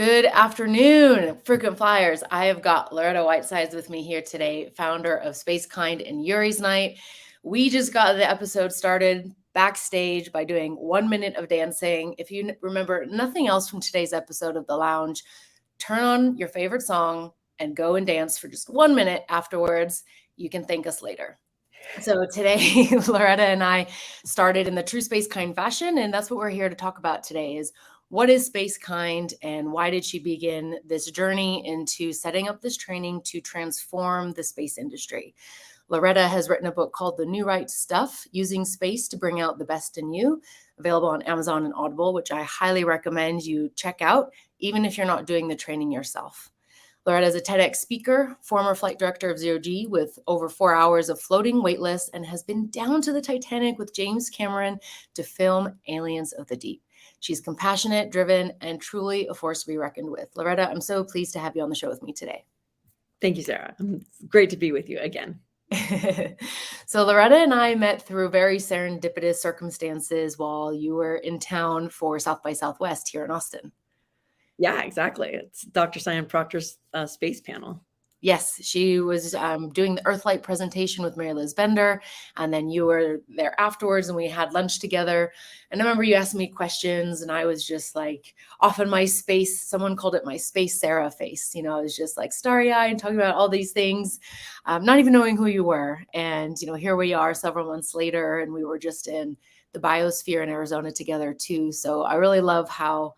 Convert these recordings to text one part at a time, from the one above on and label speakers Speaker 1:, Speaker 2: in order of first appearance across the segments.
Speaker 1: Good afternoon, frequent flyers. I have got Loretta Whitesides with me here today, founder of SpaceKind and Yuri's Night. We just got the episode started backstage by doing 1 minute of dancing. If you remember nothing else from today's episode of The Lounge, turn on your favorite song and go and dance for just 1 minute afterwards. You can thank us later. So today, Loretta and I started in the true SpaceKind fashion, and that's what we're here to talk about today is what is SpaceKind and why did she begin this journey into setting up this training to transform the space industry? Loretta has written a book called The New Right Stuff, Using Space to Bring Out the Best in You, available on Amazon and Audible, which I highly recommend you check out, even if you're not doing the training yourself. Loretta is a TedX speaker, former flight director of Zero G with over 4 hours of floating weightless, and has been down to the Titanic with James Cameron to film Aliens of the Deep. She's compassionate, driven, and truly a force to be reckoned with. Loretta, I'm so pleased to have you on the show with me today.
Speaker 2: Thank you, Sarah. It's great to be with you again.
Speaker 1: So Loretta and I met through very serendipitous circumstances while you were in town for South by Southwest here in Austin.
Speaker 2: Yeah, exactly. It's Dr. Sian Proctor's space panel.
Speaker 1: Yes, she was doing the Earthlight presentation with Mary Liz Bender, and then you were there afterwards, and we had lunch together. And I remember you asked me questions, and I was just like off in my space. Someone called it my space Sarah face. You know, I was just like starry-eyed and talking about all these things, not even knowing who you were. And here we are several months later, and we were just in the biosphere in Arizona together too. So I really love how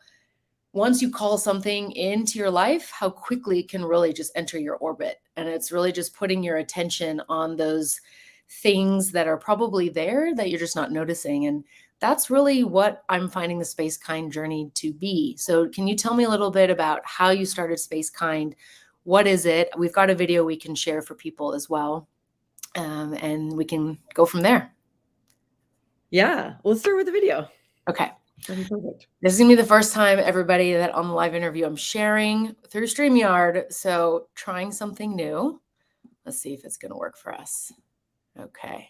Speaker 1: once you call something into your life, how quickly it can really just enter your orbit. And it's really just putting your attention on those things that are probably there that you're just not noticing. And that's really what I'm finding the SpaceKind journey to be. So can you tell me a little bit about how you started SpaceKind? What is it? We've got a video we can share for people as well. And we can go from there.
Speaker 2: Yeah, let's start with the video.
Speaker 1: Okay.
Speaker 2: That'd be perfect.
Speaker 1: This is going to be the first time, everybody, that on the live interview I'm sharing through StreamYard. So trying something new. Let's see if it's going to work for us. Okay.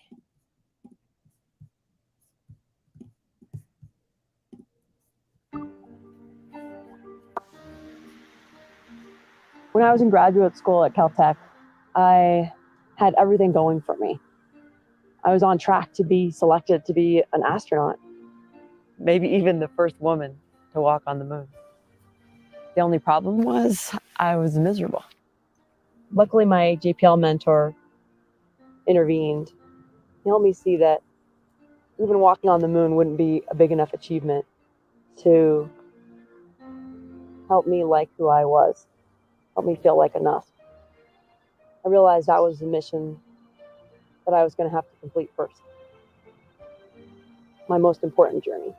Speaker 3: When I was in graduate school at Caltech, I had everything going for me. I was on track to be selected to be an astronaut, maybe even the first woman to walk on the moon. The only problem was I was miserable. Luckily, my JPL mentor intervened. He helped me see that even walking on the moon wouldn't be a big enough achievement to help me like who I was, help me feel like enough. I realized that was the mission that I was going to have to complete first. My most important journey.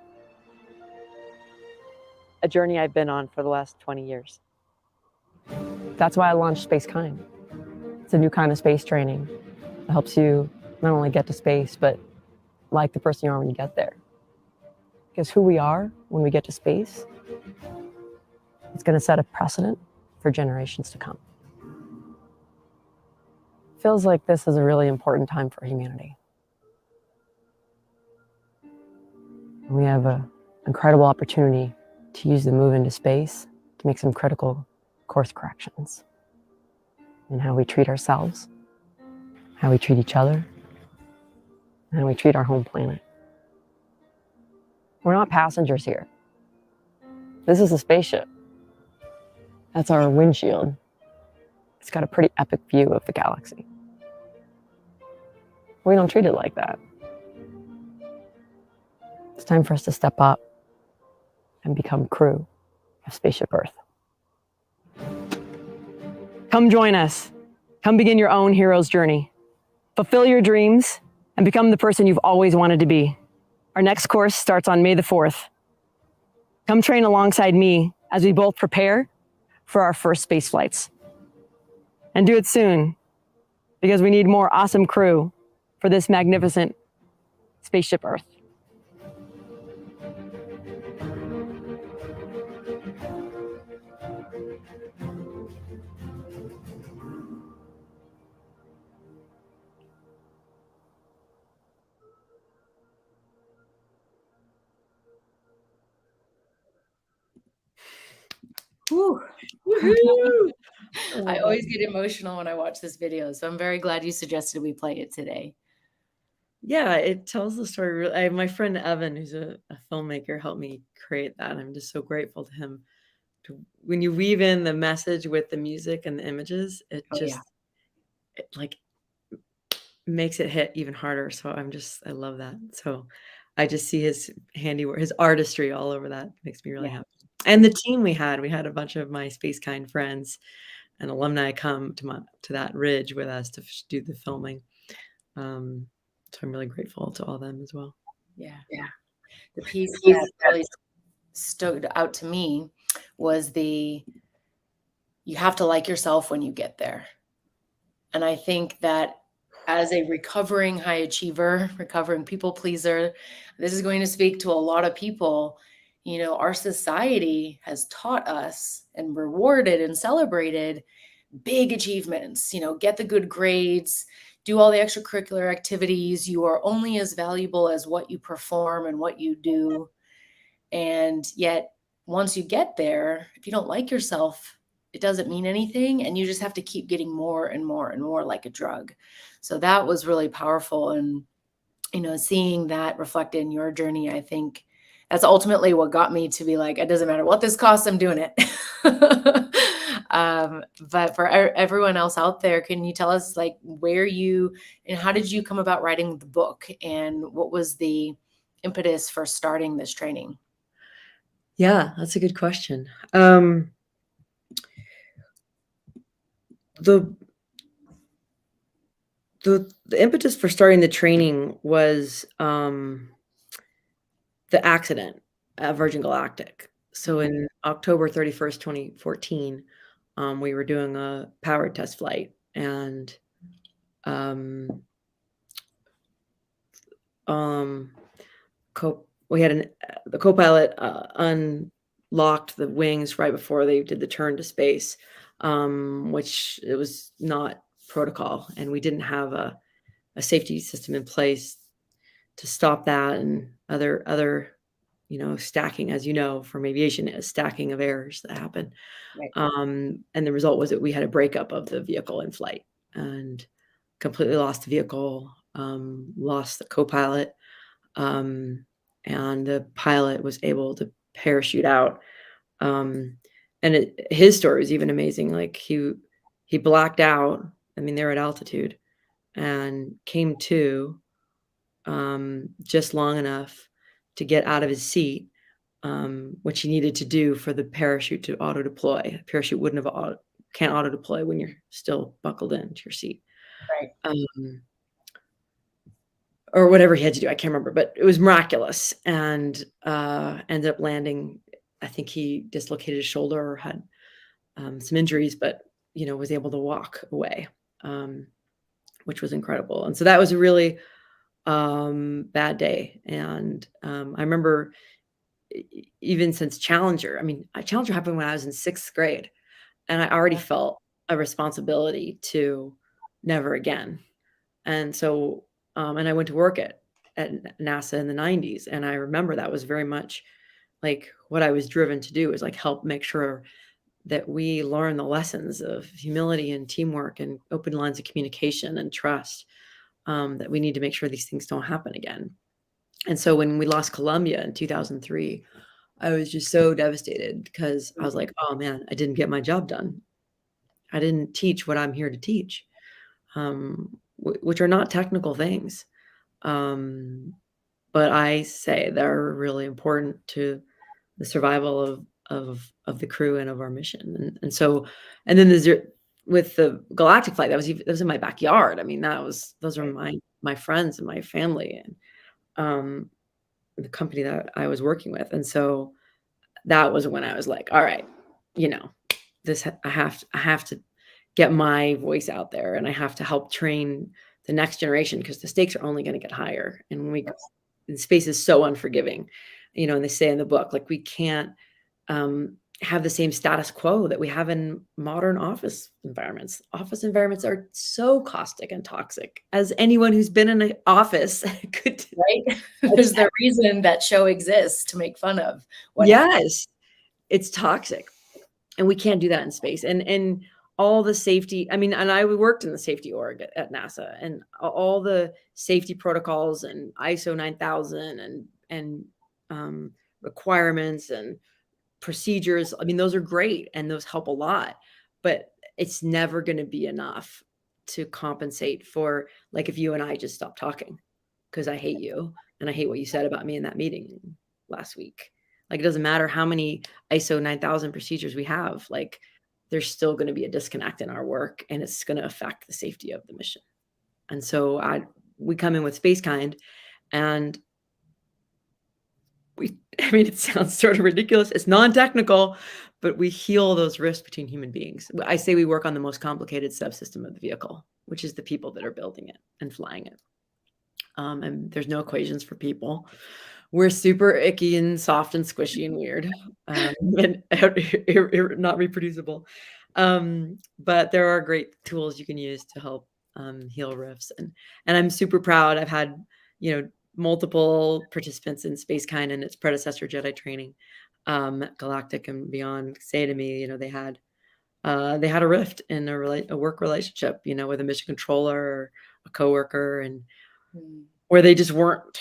Speaker 3: A journey I've been on for the last 20 years. That's why I launched SpaceKind. It's a new kind of space training that helps you not only get to space, but like the person you are when you get there. Because who we are when we get to space, it's going to set a precedent for generations to come. Feels like this is a really important time for humanity. We have an incredible opportunity to use the move into space to make some critical course corrections in how we treat ourselves, how we treat each other, and how we treat our home planet. We're not passengers here. This is a spaceship. That's our windshield. It's got a pretty epic view of the galaxy. We don't treat it like that. It's time for us to step up and become crew of Spaceship Earth. Come join us. Come begin your own hero's journey. Fulfill your dreams and become the person you've always wanted to be. Our next course starts on May the 4th. Come train alongside me as we both prepare for our first space flights. And do it soon, because we need more awesome crew for this magnificent Spaceship Earth.
Speaker 1: Whew.
Speaker 2: Woohoo!
Speaker 1: I always get emotional when I watch this video, so I'm very glad you suggested we play it today.
Speaker 2: Yeah, it tells the story. My friend Evan, who's a filmmaker, helped me create that. I'm just so grateful to him. When you weave in the message with the music and the images, it
Speaker 1: Oh, yeah.
Speaker 2: just like makes it hit even harder. So I love that. So I just see his handiwork, his artistry all over that. Makes me really
Speaker 1: Yeah.
Speaker 2: happy. And the team we had a bunch of my SpaceKind friends and alumni come to that ridge with us to do the filming. So I'm really grateful to all them as well.
Speaker 1: Yeah. The piece that really stood out to me was you have to like yourself when you get there. And I think that as a recovering high achiever, recovering people pleaser, this is going to speak to a lot of people. You know, our society has taught us and rewarded and celebrated big achievements, you know, get the good grades, do all the extracurricular activities. You are only as valuable as what you perform and what you do. And yet, once you get there, if you don't like yourself, it doesn't mean anything. And you just have to keep getting more and more and more like a drug. So that was really powerful. And, you know, seeing that reflected in your journey, I think that's ultimately what got me to be like, it doesn't matter what this costs, I'm doing it. But for everyone else out there, can you tell us like where you and how did you come about writing the book and what was the impetus for starting this training?
Speaker 2: Yeah, that's a good question. The impetus for starting the training was the accident at Virgin Galactic. So in October 31st, 2014, we were doing a powered test flight, and we had the co-pilot unlocked the wings right before they did the turn to space, which it was not protocol, and we didn't have a safety system in place to stop that, and other stacking, as you know, from aviation, is stacking of errors that happen.
Speaker 1: Right.
Speaker 2: And the result was that we had a breakup of the vehicle in flight and completely lost the vehicle, lost the co-pilot, and the pilot was able to parachute out. And his story is even amazing. Like he blacked out. I mean, they're at altitude and came to just long enough to get out of his seat, which he needed to do for the parachute to auto deploy. Parachute can't auto deploy when you're still buckled into your seat.
Speaker 1: Right.
Speaker 2: Or whatever he had to do. I can't remember, but it was miraculous, and ended up landing. I think he dislocated his shoulder or had some injuries, but was able to walk away, which was incredible. And so that was a really bad day. And I remember even since Challenger. I mean, Challenger happened when I was in 6th grade, and I already felt a responsibility to never again. And so, and I went to work at NASA in the 90s. And I remember that was very much like what I was driven to do, is like help make sure that we learn the lessons of humility and teamwork and open lines of communication and trust, that we need to make sure these things don't happen again. And so when we lost Columbia in 2003, I was just so devastated because I was like, oh man, I didn't get my job done. I didn't teach what I'm here to teach. Which are not technical things. But I say they're really important to the survival of the crew and of our mission. And then with the Galactic flight, that was in my backyard. I mean, those are my friends and my family, and the company that I was working with. And so that was when I was like, all right, this I have to get my voice out there, and I have to help train the next generation, because the stakes are only going to get higher. And space is so unforgiving, and they say in the book, like, we can't have the same status quo that we have in modern office environments. Office environments are so caustic and toxic, as anyone who's been in an office could.
Speaker 1: Right. There's the reason that show exists, to make fun of what
Speaker 2: Yes, it's toxic. And we can't do that in space. And all the safety, I mean, and I worked in the safety org at NASA, and all the safety protocols and ISO 9000 and requirements and procedures. I mean, those are great and those help a lot, but it's never going to be enough to compensate for, like, if you and I just stopped talking because I hate you and I hate what you said about me in that meeting last week. Like, it doesn't matter how many ISO 9000 procedures we have, like, there's still going to be a disconnect in our work, and it's going to affect the safety of the mission. And so we come in with SpaceKind, and I mean, it sounds sort of ridiculous. It's non-technical, but we heal those rifts between human beings. I say we work on the most complicated subsystem of the vehicle, which is the people that are building it and flying it. And there's no equations for people. We're super icky and soft and squishy and weird, and not reproducible. But there are great tools you can use to help heal rifts. And I'm super proud. I've had, multiple participants in SpaceKind and its predecessor Jedi training, Galactic and beyond, say to me, they had a rift in a work relationship, with a mission controller or a coworker, and where they just weren't.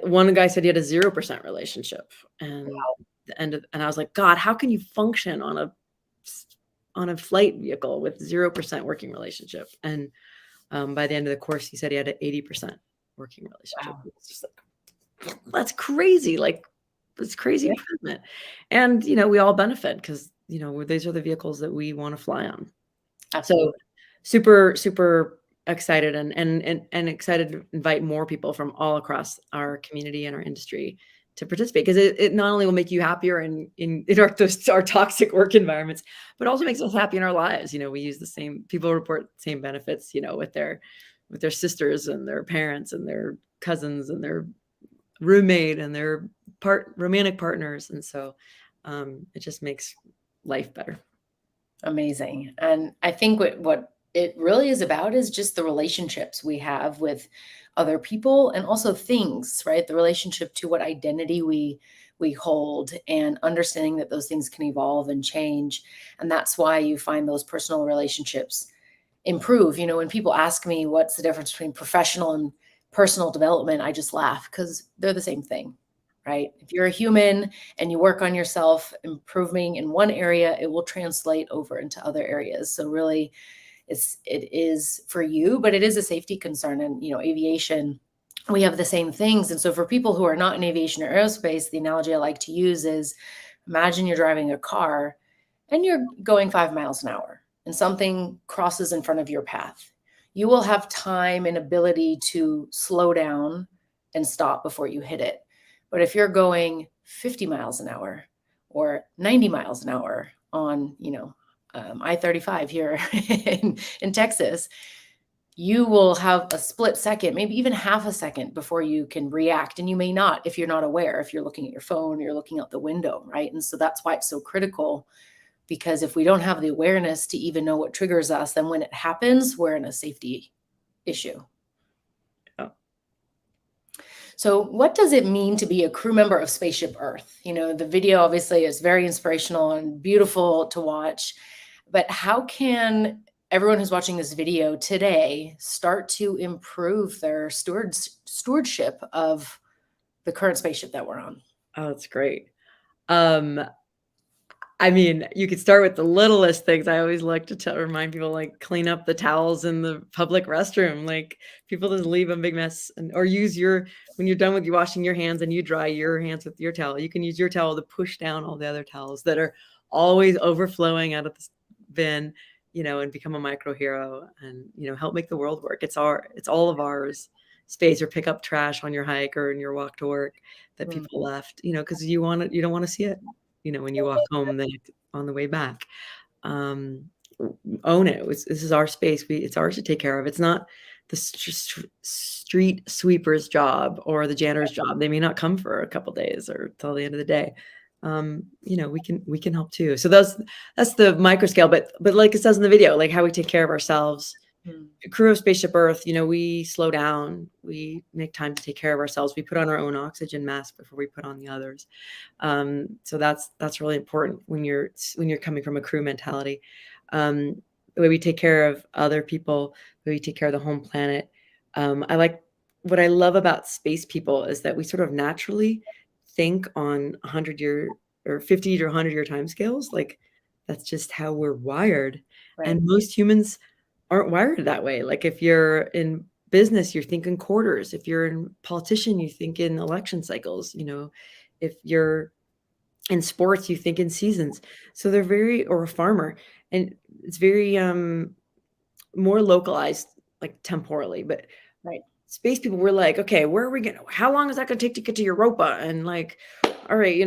Speaker 2: One guy said he had a 0% relationship, and and I was like, God, how can you function on a flight vehicle with 0% working relationship? And by the end of the course, he said he had an 80% working relationship. Wow. It's just like, that's crazy. Like, it's crazy improvement. And, we all benefit because, these are the vehicles that we want to fly on. Absolutely. So super, super excited and excited to invite more people from all across our community and our industry to participate, because it not only will make you happier in our toxic work environments, but also makes us happy in our lives. We use the same, people report the same benefits, with their sisters and their parents and their cousins and their roommate and their romantic partners. And so it just makes life better.
Speaker 1: Amazing. And I think what it really is about is just the relationships we have with other people, and also things, right? The relationship to what identity we hold, and understanding that those things can evolve and change. And that's why you find those personal relationships improve. When people ask me what's the difference between professional and personal development, I just laugh, because they're the same thing, right? If you're a human and you work on yourself, improving in one area, it will translate over into other areas. So really, it is for you, but it is a safety concern. And, aviation, we have the same things. And so for people who are not in aviation or aerospace, the analogy I like to use is, imagine you're driving a car and you're going 5 miles an hour, and something crosses in front of your path. You will have time and ability to slow down and stop before you hit it. But if you're going 50 miles an hour or 90 miles an hour on, I-35 here in Texas, you will have a split second, maybe even half a second, before you can react. And you may not, if you're not aware, if you're looking at your phone, or you're looking out the window, right? And so that's why it's so critical, because if we don't have the awareness to even know what triggers us, then when it happens, we're in a safety issue. So what does it mean to be a crew member of Spaceship Earth? The video obviously is very inspirational and beautiful to watch, but how can everyone who's watching this video today start to improve their stewardship of the current spaceship that we're on?
Speaker 2: Oh, that's great. I mean, you could start with the littlest things. I always like to remind people, like, clean up the towels in the public restroom. Like, people just leave a big mess, or when you're done with you washing your hands and you dry your hands with your towel, you can use your towel to push down all the other towels that are always overflowing out of the bin, and become a micro hero, and, help make the world work. It's all of ours space. Or pick up trash on your hike or in your walk to work that people left, because you don't want to see it. When you walk home on the way back, own it. This is our space. It's ours to take care of. It's not the street sweeper's job or the janitor's job. They may not come for a couple days or till the end of the day. We can help too. So that's the micro scale, but like it says in the video, like how we take care of ourselves
Speaker 1: Mm.
Speaker 2: crew of Spaceship Earth, we slow down, we make time to take care of ourselves. We put on our own oxygen mask before we put on the others. So that's really important when you're coming from a crew mentality. The way we take care of other people, the way we take care of the home planet. What I love about space people is that we sort of naturally think on 100-year or 50 to 100-year timescales. Like that's just how we're wired.
Speaker 1: Right.
Speaker 2: And most humans aren't wired that way. Like if you're in business, you're thinking quarters. If you're a politician, you think in election cycles. If you're in sports, you think in seasons. So or a farmer, and it's very more localized, like temporally. But
Speaker 1: Right.
Speaker 2: space people were like, okay, where are we going? How long is that going to take to get to Europa? And like, all right,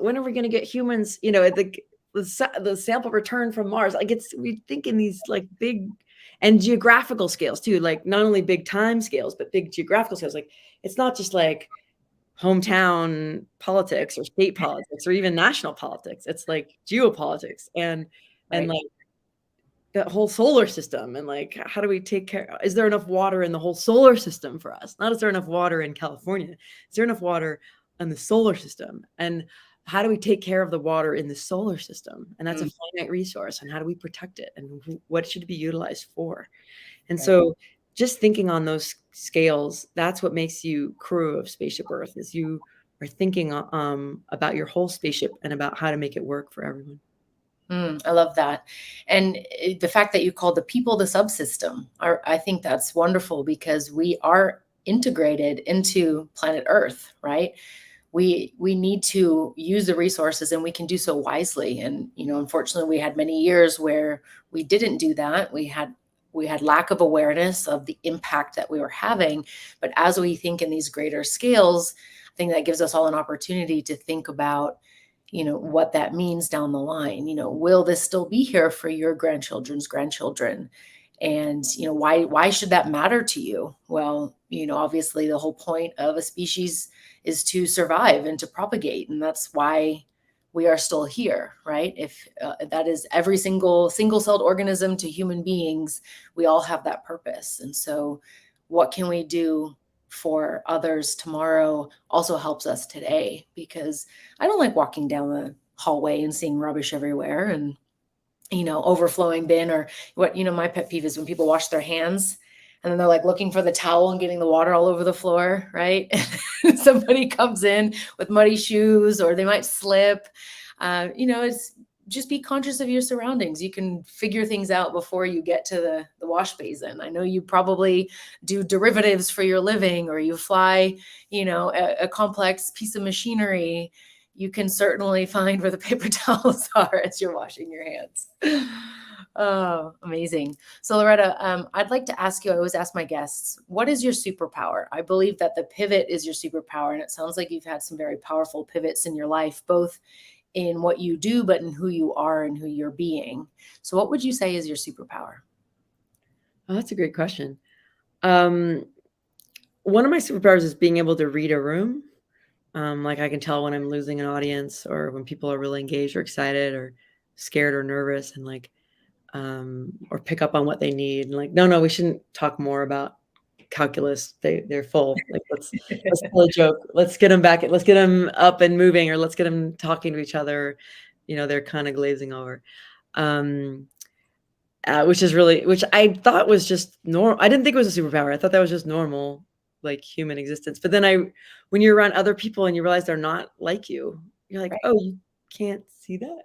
Speaker 2: when are we going to get humans? The sample return from Mars. Like we think in these like big and geographical scales too. Like not only big time scales, but big geographical scales. Like it's not just like hometown politics or state politics or even national politics. It's like geopolitics and like the whole solar system, and like how do we take care? Is there enough water in the whole solar system for us? Not is there enough water in California? Is there enough water in the solar system? And how do we take care of the water in the solar system? And that's a finite resource. And how do we protect it? And what should it be utilized for? And so just thinking on those scales, that's what makes you crew of Spaceship Earth, is you are thinking about your whole spaceship and about how to make it work for everyone.
Speaker 1: I love that. And the fact that you call the people the subsystem, I think that's wonderful, because we are integrated into planet Earth, right? We need to use the resources, and we can do so wisely. And, unfortunately, we had many years where we didn't do that. We had lack of awareness of the impact that we were having. But as we think in these greater scales, I think that gives us all an opportunity to think about, what that means down the line. Will this still be here for your grandchildren's grandchildren? And, why should that matter to you? Well, obviously the whole point of a species is to survive and to propagate. And that's why we are still here, right? If that is every single-celled organism to human beings, we all have that purpose. And so what can we do for others tomorrow also helps us today, because I don't like walking down the hallway and seeing rubbish everywhere and, overflowing bin, or what, my pet peeve is when people wash their hands and then they're like looking for the towel and getting the water all over the floor, right? Somebody comes in with muddy shoes, or they might slip. It's just be conscious of your surroundings. You can figure things out before you get to the wash basin. I know you probably do derivatives for your living, or you fly, a complex piece of machinery. You can certainly find where the paper towels are as you're washing your hands. Oh, amazing. So Loretta, I'd like to ask you, I always ask my guests, what is your superpower? I believe that the pivot is your superpower. And it sounds like you've had some very powerful pivots in your life, both in what you do, but in who you are and who you're being. So what would you say is your superpower?
Speaker 2: Oh, that's a great question. One of my superpowers is being able to read a room. Like I can tell when I'm losing an audience, or when people are really engaged or excited or scared or nervous, and like, or pick up on what they need. And like, no, we shouldn't talk more about calculus. They're full. Like, let's tell a joke. Let's get them back. Let's get them up and moving, or let's get them talking to each other. They're kind of glazing over. Which I thought was just normal. I didn't think it was a superpower. I thought that was just normal, like human existence. But then when you're around other people and you realize they're not like you, you're like, oh, you can't see that.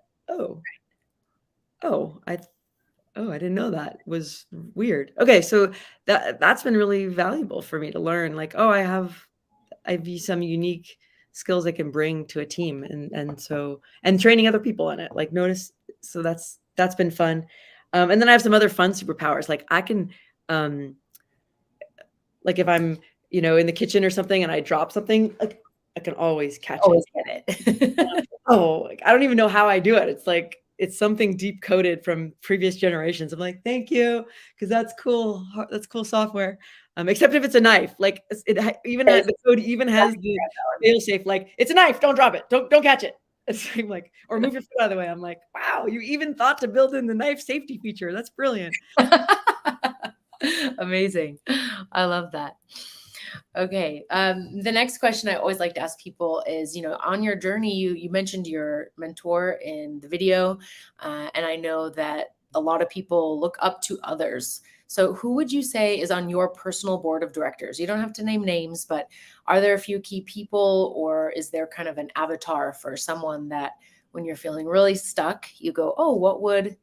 Speaker 2: I didn't know that. It was weird. Okay. So that's been really valuable for me to learn, like, oh, I have some unique skills I can bring to a team. And training other people in it, like notice. So that's been fun. And then I have some other fun superpowers. Like I can, like if I'm, in the kitchen or something and I drop something, like I can always catch
Speaker 1: Always get
Speaker 2: it. Like, I don't even know how I do it. It's like, it's something deep coded from previous generations. I'm like, thank you. Cause that's cool. That's cool software. Except if it's a knife, like the code even has the fail safe, like it's a knife. Don't drop it. Don't catch it. It's like, or move your foot out of the way. I'm like, wow, you even thought to build in the knife safety feature. That's brilliant.
Speaker 1: Amazing. I love that. Okay. The next question I always like to ask people is, on your journey, you mentioned your mentor in the video, and I know that a lot of people look up to others. So who would you say is on your personal board of directors? You don't have to name names, but are there a few key people, or is there kind of an avatar for someone that when you're feeling really stuck, you go, oh, what would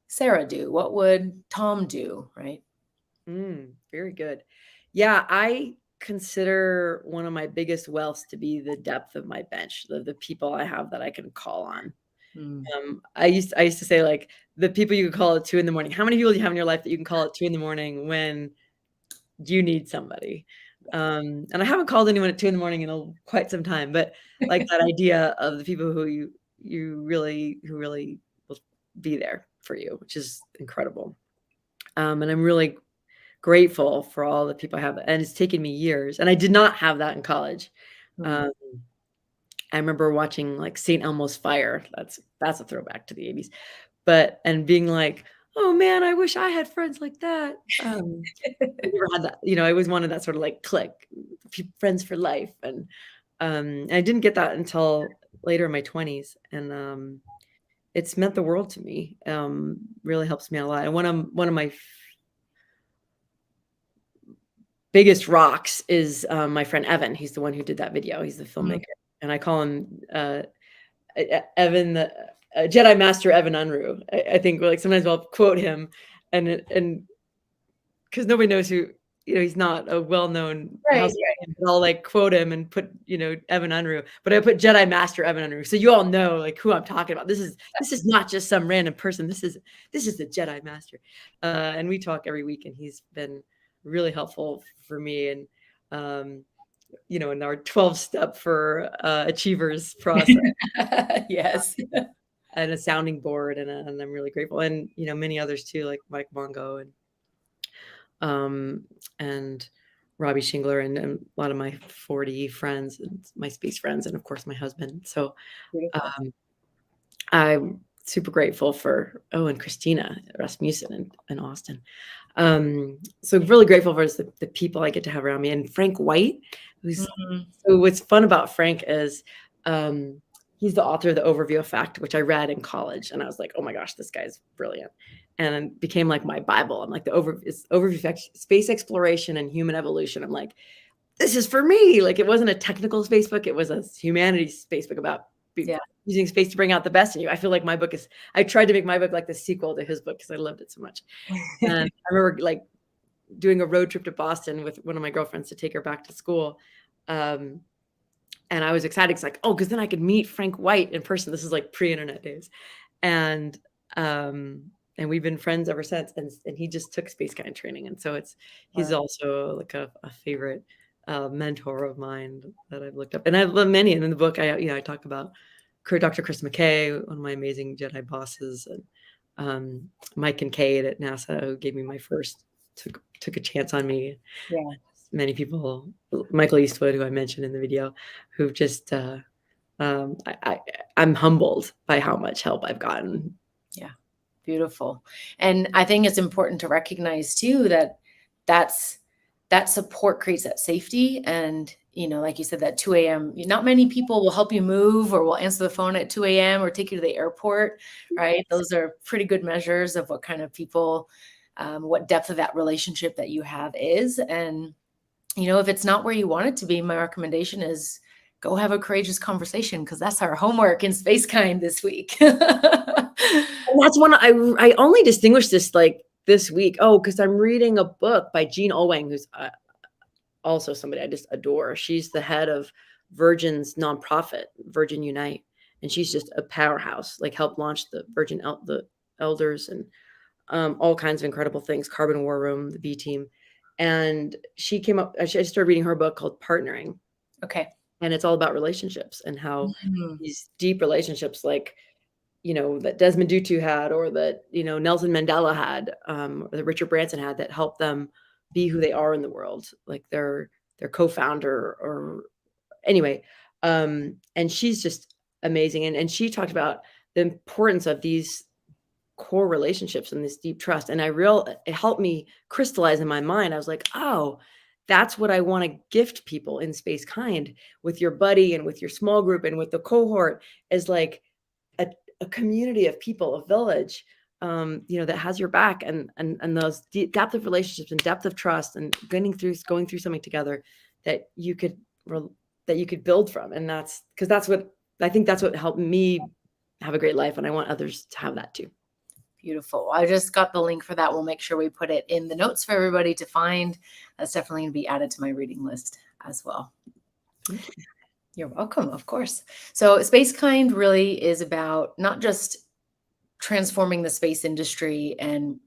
Speaker 1: Sarah do? What would Tom do? Right?
Speaker 2: Very good. Yeah, I consider one of my biggest wealths to be the depth of my bench, the people I have that I can call on.
Speaker 1: Mm.
Speaker 2: I used to say, like, the people you can call at 2 in the morning. How many people do you have in your life that you can call at 2 in the morning when you need somebody? And I haven't called anyone at 2 in the morning in quite some time, but like that idea of the people who who really will be there for you, which is incredible. And I'm really grateful for all the people I have, and it's taken me years, and I did not have that in college.
Speaker 1: Mm.
Speaker 2: Um, I remember watching, like, St. Elmo's Fire. That's a throwback to the '80s, and being like, "Oh, man, I wish I had friends like that." I never had that, I always wanted that sort of, like, clique, friends for life, and I didn't get that until later in my 20s, and, it's meant the world to me, really helps me out a lot, and one of my biggest rocks is, my friend Evan. He's the one who did that video. He's the
Speaker 1: Mm.
Speaker 2: filmmaker, and I call him, Evan, the Jedi Master Evan Unruh. I think, like, sometimes I'll quote him, and because nobody knows who, he's not a well-known
Speaker 1: Right,
Speaker 2: house name, but I'll, like, quote him and put, Evan Unruh, but I put Jedi Master Evan Unruh, so you all know, like, who I'm talking about. This is not just some random person. This is the Jedi Master, and we talk every week, and he's been really helpful for me, and in our 12-step for achievers process.
Speaker 1: yes.
Speaker 2: And a sounding board, and I'm really grateful, and many others too, like Mike Mongo and Robbie Shingler, and a lot of my 40 friends and my space friends, and of course my husband. So
Speaker 1: Beautiful.
Speaker 2: I'm super grateful for and Christina Rasmussen in Austin. So really grateful for the people I get to have around me, and Frank White, who's
Speaker 1: Mhm.
Speaker 2: so what's fun about Frank is he's the author of the Overview Effect, which I read in college, and I was like, oh my gosh, this guy's brilliant, and it became like my Bible. I'm like, it's Overview Effect, space exploration and human evolution. I'm like, this is for me. Like, it wasn't a technical space book, it was a humanities space book about
Speaker 1: Yeah.
Speaker 2: using space to bring out the best in you. I feel like I tried to make my book like the sequel to his book because I loved it so much. And I remember, like, doing a road trip to Boston with one of my girlfriends to take her back to school. And I was excited because then I could meet Frank White in person. This is like pre-internet days. And we've been friends ever since. And he just took SpaceKind training. And so he's
Speaker 1: Wow.
Speaker 2: also like a favorite mentor of mine that I've looked up. And I've loved many. And in the book, I talk about Dr. Chris McKay, one of my amazing Jedi bosses, and Mike Kincaid at NASA, who gave me my first, took a chance on me.
Speaker 1: Yeah.
Speaker 2: Many people, Michael Eastwood, who I mentioned in the video, who've just I'm humbled by how much help I've gotten.
Speaker 1: Yeah. Beautiful. And I think it's important to recognize too that that support creates that safety. And, like you said, that 2 a.m., not many people will help you move or will answer the phone at 2 a.m. or take you to the airport, right? Those are pretty good measures of what kind of people, what depth of that relationship that you have is. And, if it's not where you want it to be, my recommendation is go have a courageous conversation, because that's our homework in SpaceKind this week.
Speaker 2: And that's one I only distinguished this, like, this week. Oh, because I'm reading a book by Jean Olwang, who's also somebody I just adore. She's the head of Virgin's nonprofit, Virgin Unite, and she's just a powerhouse. Like, helped launch the the Elders, and all kinds of incredible things. Carbon War Room, the B Team, and she came up. I started reading her book called Partnering,
Speaker 1: Okay.
Speaker 2: and it's all about relationships and how
Speaker 1: Mhm.
Speaker 2: these deep relationships, like, that Desmond Tutu had, or that, Nelson Mandela had, or that Richard Branson had, that helped them be who they are in the world, like their co-founder, or anyway. And she's just amazing. And she talked about the importance of these core relationships and this deep trust. And it helped me crystallize in my mind. I was like, oh, that's what I want to gift people in SpaceKind, with your buddy and with your small group and with the cohort, is like a community of people, a village, that has your back, and those depth of relationships and depth of trust, and going through something together that you could build from. And that's what I think, that's what helped me have a great life. And I want others to have that too.
Speaker 1: Beautiful. I just got the link for that. We'll make sure we put it in the notes for everybody to find. That's definitely going to be added to my reading list as well. You're welcome, of course. So SpaceKind really is about not just transforming the space industry and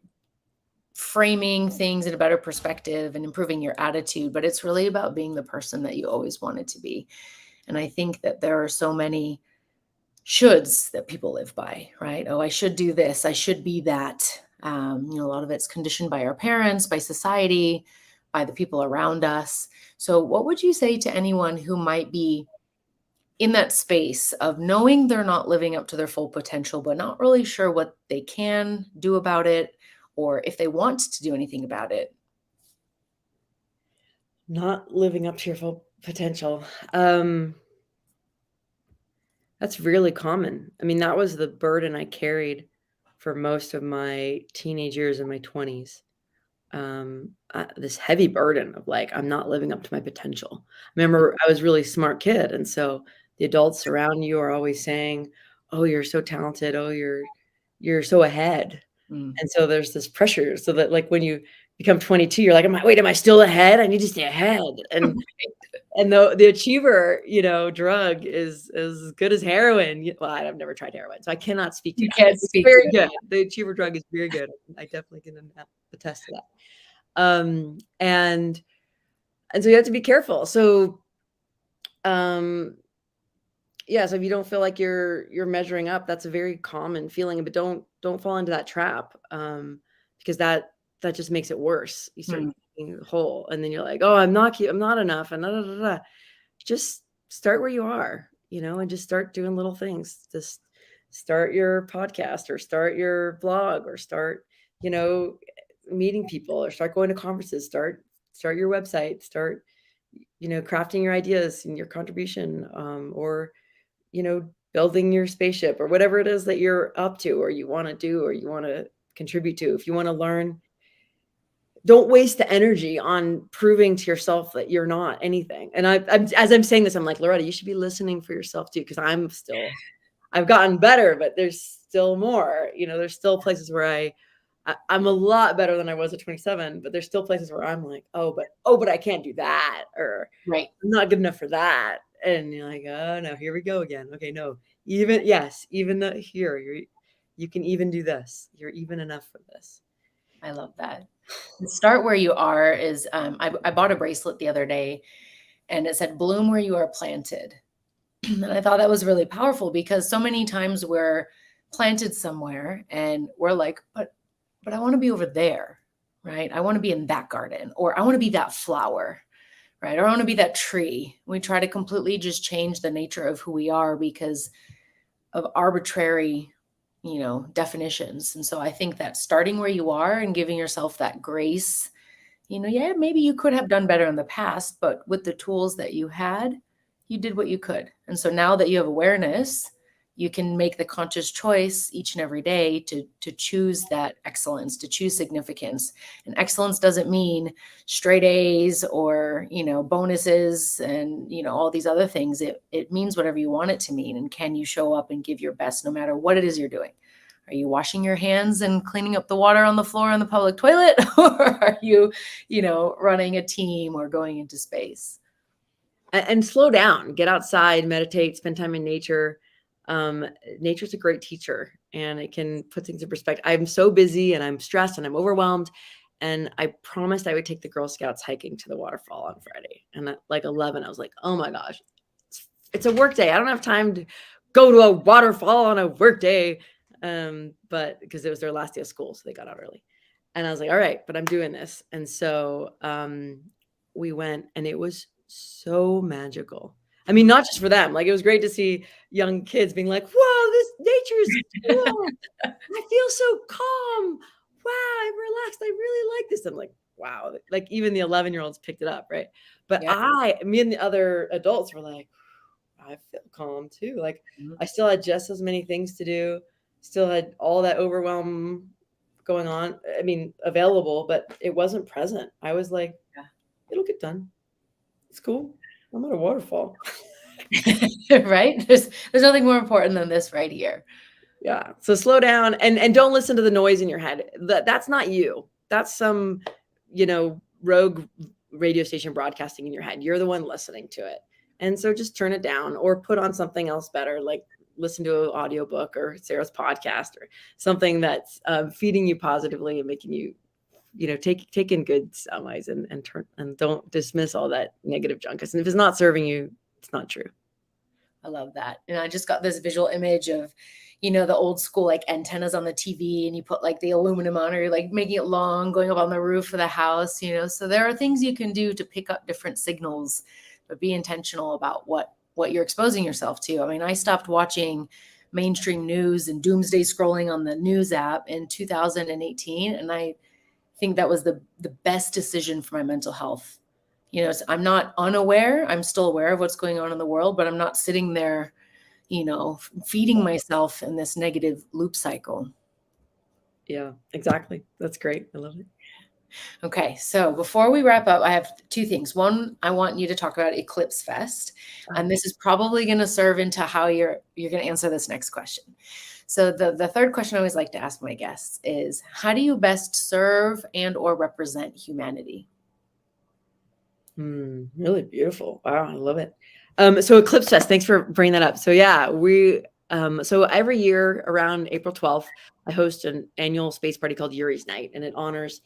Speaker 1: framing things in a better perspective and improving your attitude, but it's really about being the person that you always wanted to be. And I think that there are so many shoulds that people live by, right? Oh, I should do this, I should be that. A lot of it's conditioned by our parents, by society, by the people around us. So what would you say to anyone who might be in that space of knowing they're not living up to their full potential, but not really sure what they can do about it, or if they want to do anything about it?
Speaker 2: Not living up to your full potential. That's really common. I mean, that was the burden I carried for most of my teenage years and my 20s. This heavy burden of like, I'm not living up to my potential. I remember I was a really smart kid. And so the adults around you are always saying, oh, you're so talented. Oh, you're so ahead. And so there's this pressure, so that like when you become 22, you're like, am I still ahead? I need to stay ahead. And the achiever, drug is as good as heroin. Well, I've never tried heroin, so I cannot speak to
Speaker 1: You
Speaker 2: that.
Speaker 1: can't
Speaker 2: It's
Speaker 1: speak
Speaker 2: very
Speaker 1: to it.
Speaker 2: good. The achiever drug is very good. I definitely can attest to that. And so you have to be careful. So, yeah. So if you don't feel like you're measuring up, that's a very common feeling. But don't fall into that trap, because that just makes it worse. You start getting whole, and then you're like, oh, I'm not enough, and da, da, da, da. Just start where you are, and just start doing little things. Just start your podcast, or start your blog, or start, meeting people, or start going to conferences, start your website, start, crafting your ideas and your contribution, or, building your spaceship, or whatever it is that you're up to, or you want to do, or you want to contribute to. If you want to learn, don't waste the energy on proving to yourself that you're not anything. And as I'm saying this, I'm like, Loretta, you should be listening for yourself too, because I've gotten better, but there's still more. There's still places where I'm a lot better than I was at 27, but there's still places where I'm like, but I can't do that, or
Speaker 1: Right.
Speaker 2: I'm not good enough for that. And you're like, oh no, here we go again. Okay, no, even here, you can even do this. You're even enough for this.
Speaker 1: I love that. Start where you are is, I bought a bracelet the other day, and it said, bloom where you are planted. And I thought that was really powerful, because so many times we're planted somewhere and we're like, but I want to be over there, right? I want to be in that garden, or I want to be that flower, right? Or I want to be that tree. We try to completely just change the nature of who we are because of arbitrary, definitions. And so I think that starting where you are and giving yourself that grace, maybe you could have done better in the past, but with the tools that you had, you did what you could. And so now that you have awareness, you can make the conscious choice each and every day to choose that excellence, to choose significance. And excellence doesn't mean straight A's or, bonuses and, all these other things. It means whatever you want it to mean. And can you show up and give your best no matter what it is you're doing? Are you washing your hands and cleaning up the water on the floor in the public toilet? Or are you, running a team or going into space?
Speaker 2: And slow down, get outside, meditate, spend time in nature. Nature's a great teacher, and it can put things in perspective. I'm so busy and I'm stressed and I'm overwhelmed. And I promised I would take the Girl Scouts hiking to the waterfall on Friday. And at like 11, I was like, oh my gosh, it's a work day. I don't have time to go to a waterfall on a work day. But because it was their last day of school, so they got out early. And I was like, all right, but I'm doing this. And so we went, and it was so magical. I mean, not just for them. Like, it was great to see young kids being like, whoa, this nature is cool. I feel so calm. Wow, I'm relaxed. I really like this. I'm like, wow. Like even the 11-year-olds picked it up, right? But
Speaker 1: Yeah.
Speaker 2: me and the other adults were like, I feel calm too. Like I still had just as many things to do, still had all that overwhelm going on. I mean, available, but it wasn't present. I was like,
Speaker 1: Yeah.
Speaker 2: it'll get done. It's cool. I'm at a waterfall.
Speaker 1: Right? There's nothing more important than this right here.
Speaker 2: Yeah. So slow down and don't listen to the noise in your head. That's not you. That's some, rogue radio station broadcasting in your head. You're the one listening to it. And so just turn it down or put on something else better, like listen to an audiobook or Sarah's podcast or something that's feeding you positively and making you, take in good soundwaves and don't dismiss all that negative junk. And if it's not serving you, it's not true.
Speaker 1: I love that. And I just got this visual image of, the old school like antennas on the TV, and you put like the aluminum on, or you're like making it long, going up on the roof of the house, So there are things you can do to pick up different signals, but be intentional about what you're exposing yourself to. I mean, I stopped watching mainstream news and doomsday scrolling on the news app in 2018. And I think that was the best decision for my mental health. I'm not unaware. I'm still aware of what's going on in the world, but I'm not sitting there, feeding myself in this negative loop cycle.
Speaker 2: Yeah, exactly. That's great. I love it.
Speaker 1: Okay. So before we wrap up, I have two things. One, I want you to talk about EclipseFest, and this is probably going to serve into how you're going to answer this next question. So the third question I always like to ask my guests is, how do you best serve and or represent humanity?
Speaker 2: Really beautiful. Wow, I love it. So EclipseFest, thanks for bringing that up. So yeah, so every year around April 12th, I host an annual space party called Yuri's Night, and it honors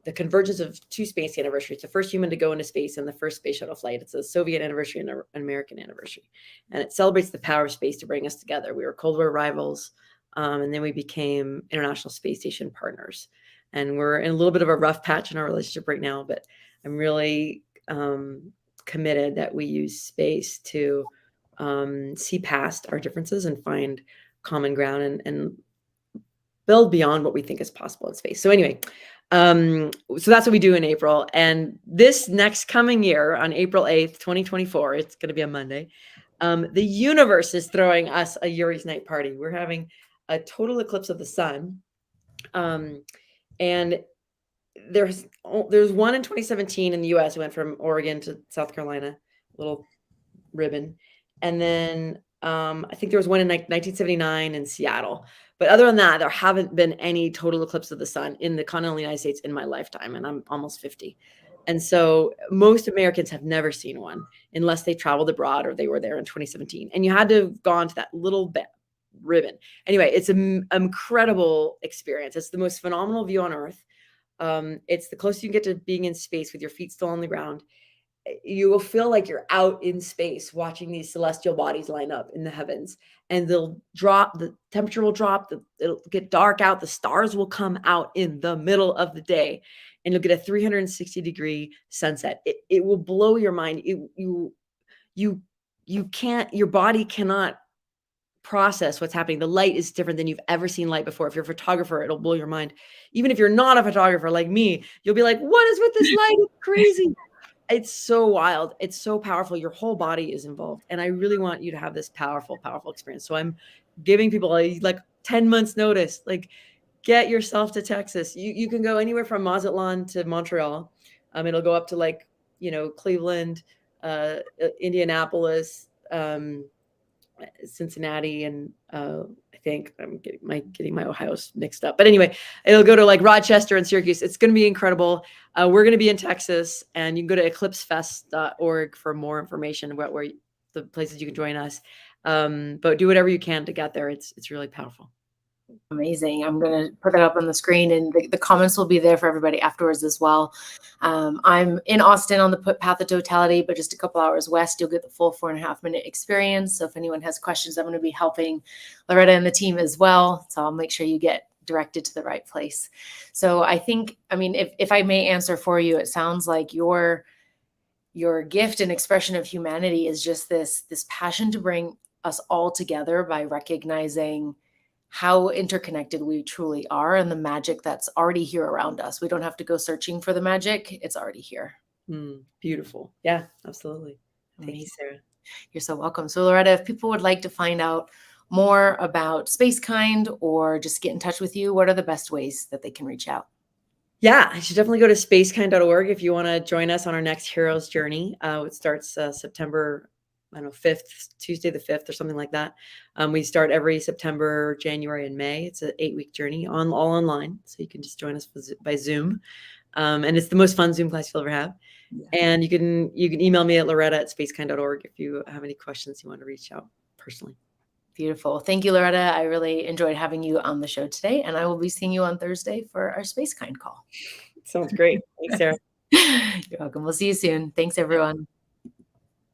Speaker 2: the convergence of two space anniversaries: the first human to go into space and the first space shuttle flight. It's a Soviet anniversary and an American anniversary, and it celebrates the power of space to bring us together. We were Cold War rivals, and then we became International Space Station partners. And we're in a little bit of a rough patch in our relationship right now, but I'm really committed that we use space to see past our differences and find common ground and build beyond what we think is possible in space. So anyway, so that's what we do in April. And this next coming year on April 8th, 2024, it's going to be a Monday. The universe is throwing us a Yuri's Night party. We're having a total eclipse of the sun. And there's one in 2017 in the US. It went from Oregon to South Carolina, little ribbon. And then I think there was one in 1979 in Seattle. But other than that, there haven't been any total eclipse of the sun in the continental United States in my lifetime. And I'm almost 50. And so most Americans have never seen one unless they traveled abroad or they were there in 2017. And you had to have gone to that little bit ribbon. Anyway, it's an incredible experience. It's the most phenomenal view on Earth. It's the closest you can get to being in space with your feet still on the ground. You will feel like you're out in space watching these celestial bodies line up in the heavens, and they'll drop, the temperature will drop, it'll get dark out, the stars will come out in the middle of the day, and you'll get a 360-degree sunset. It will blow your mind. You can't, your body cannot process what's happening. The light is different than you've ever seen light before. If you're a photographer, it'll blow your mind. Even if you're not a photographer like me, you'll be like, what is with this light? It's crazy. It's so wild. It's so powerful. Your whole body is involved. And I really want you to have this powerful, powerful experience. So I'm giving people like 10 months notice, like get yourself to Texas. You can go anywhere from Mazatlan to Montreal. It'll go up to like, Cleveland, Indianapolis, Cincinnati, and I think I'm getting my Ohio's mixed up. But anyway, it'll go to like Rochester and Syracuse. It's going to be incredible. We're going to be in Texas, and you can go to EclipseFest.org for more information about the places you can join us. But do whatever you can to get there. It's really powerful.
Speaker 1: Amazing. I'm going to put that up on the screen, and the comments will be there for everybody afterwards as well. I'm in Austin on the Path of Totality, but just a couple hours west, you'll get the full 4.5-minute experience. So if anyone has questions, I'm going to be helping Loretta and the team as well. So I'll make sure you get directed to the right place. So I think, if I may answer for you, it sounds like your gift and expression of humanity is just this passion to bring us all together by recognizing how interconnected we truly are and the magic that's already here around us. We don't have to go searching for the magic. It's already here.
Speaker 2: Beautiful. Yeah, absolutely. Thank you,
Speaker 1: Amazing.
Speaker 2: Sarah.
Speaker 1: You're so welcome. So Loretta, if people would like to find out more about SpaceKind or just get in touch with you, what are the best ways that they can reach out?
Speaker 2: Yeah, you should definitely go to spacekind.org if you want to join us on our next Heroes Journey. It starts September, 5th, Tuesday the 5th or something like that. We start every September, January, and May. It's an 8-week journey all online. So you can just join us by Zoom. And it's the most fun Zoom class you'll ever have. Yeah. And you can email me at loretta@spacekind.org if you have any questions you want to reach out personally.
Speaker 1: Beautiful. Thank you, Loretta. I really enjoyed having you on the show today, and I will be seeing you on Thursday for our SpaceKind call.
Speaker 2: Sounds great. Thanks, Sarah.
Speaker 1: You're welcome. We'll see you soon. Thanks, everyone.